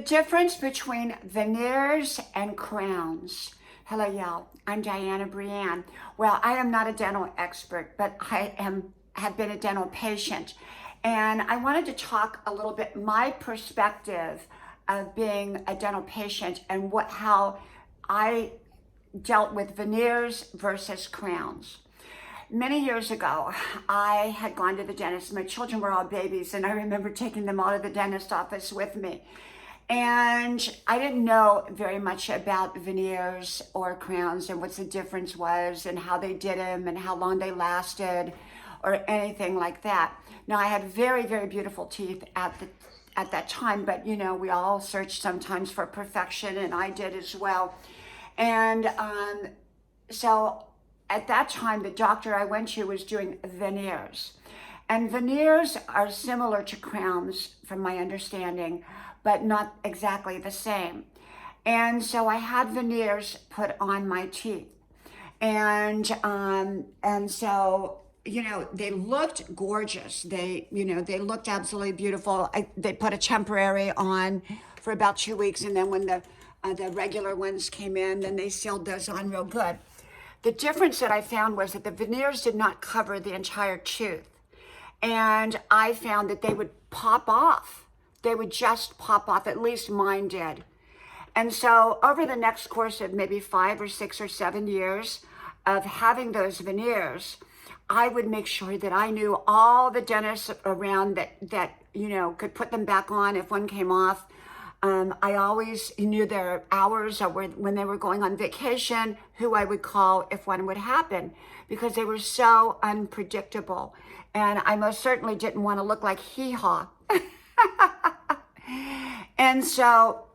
The difference between veneers and crowns. Hello, y'all. I'm Diana Brienne. Well, I am not a dental expert, but have been a dental patient. And I wanted to talk a little bit my perspective of being a dental patient and how I dealt with veneers versus crowns. Many years ago, I had gone to the dentist. My children were all babies, and I remember taking them all to the dentist office with me. And I didn't know very much about veneers or crowns and what the difference was and how they did them and how long they lasted or anything like that. Now, I had very, very beautiful teeth at that time, but you know, we all search sometimes for perfection, and I did as well. And so at that time, the doctor I went to was doing veneers. And veneers are similar to crowns, from my understanding, but not exactly the same. And so I had veneers put on my teeth. And so, you know, they looked gorgeous. They looked absolutely beautiful. They put a temporary on for about 2 weeks, and then when the regular ones came in, then they sealed those on real good. The difference that I found was that the veneers did not cover the entire tooth. And I found that they would pop off. They would just pop off, at least mine did. And so over the next course of maybe 5 or 6 or 7 years of having those veneers, I would make sure that I knew all the dentists around that you know, could put them back on if one came off. I always knew their hours or when they were going on vacation, who I would call if one would happen, because they were so unpredictable. And I most certainly didn't want to look like hee-haw. And so,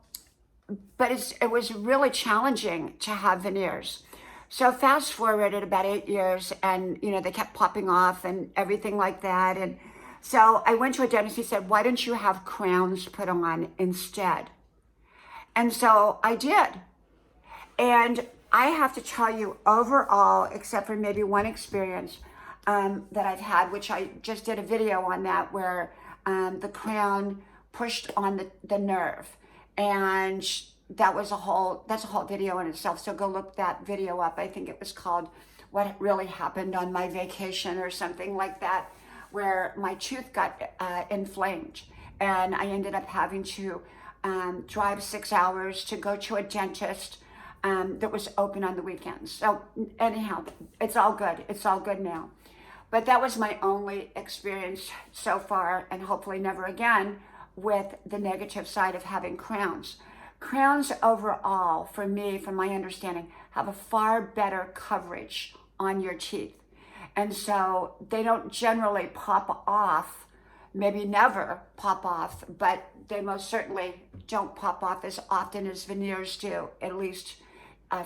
but it was really challenging to have veneers. So fast forward at about 8 years, and you know, they kept popping off and everything like that. And so I went to a dentist. He said, "Why don't you have crowns put on instead?" And so I did. And I have to tell you, overall, except for maybe one experience that I've had, which I just did a video on that, where the crown pushed on the nerve, and that's a whole video in itself. So go look that video up. I think it was called "What Really Happened on My Vacation" or something like that, where my tooth got inflamed, and I ended up having to drive 6 hours to go to a dentist that was open on the weekends. So anyhow, it's all good. It's all good now. But that was my only experience so far, and hopefully never again, with the negative side of having crowns. Crowns overall, for me, from my understanding, have a far better coverage on your teeth. And so they don't generally pop off, maybe never pop off, but they most certainly don't pop off as often as veneers do. At least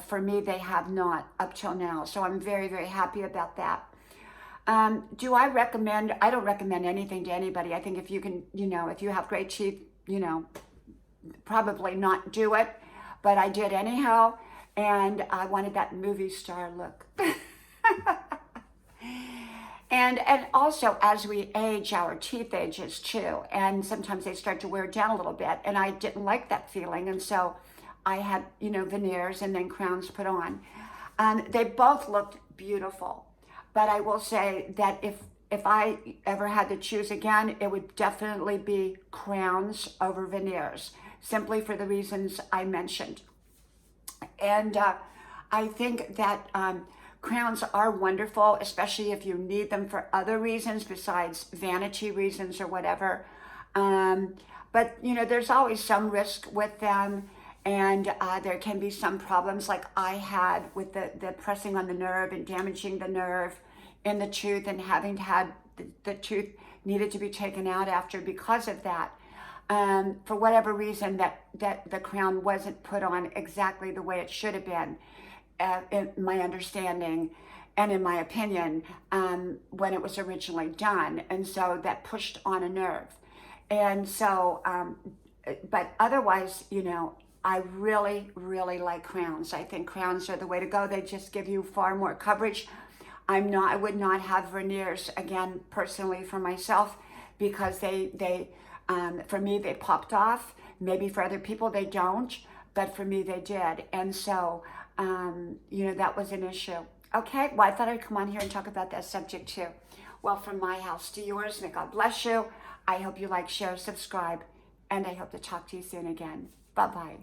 for me, they have not up till now. So I'm very, very happy about that. Do I recommend? I don't recommend anything to anybody. I think if you can, you know, if you have great teeth, you know, probably not do it. But I did anyhow, and I wanted that movie star look. And also, as we age, our teeth ages too, and sometimes they start to wear down a little bit, and I didn't like that feeling, and so I had, you know, veneers and then crowns put on. They both looked beautiful, but I will say that if I ever had to choose again, it would definitely be crowns over veneers, simply for the reasons I mentioned. And I think that crowns are wonderful, especially if you need them for other reasons besides vanity reasons or whatever. But, you know, there's always some risk with them, and there can be some problems like I had with the pressing on the nerve and damaging the nerve in the tooth, and having had the tooth needed to be taken out after because of that. For whatever reason, that the crown wasn't put on exactly the way it should have been. In my understanding and in my opinion, when it was originally done. And so that pushed on a nerve. And so, but otherwise, you know, I really, really like crowns. I think crowns are the way to go. They just give you far more coverage. I would not have veneers again, personally, for myself, because for me, they popped off. Maybe for other people they don't, but for me they did. And so, you know, that was an issue. Okay, well, I thought I'd come on here and talk about that subject too. Well, from my house to yours, may God bless you. I hope you like, share, subscribe, and I hope to talk to you soon again. Bye-bye.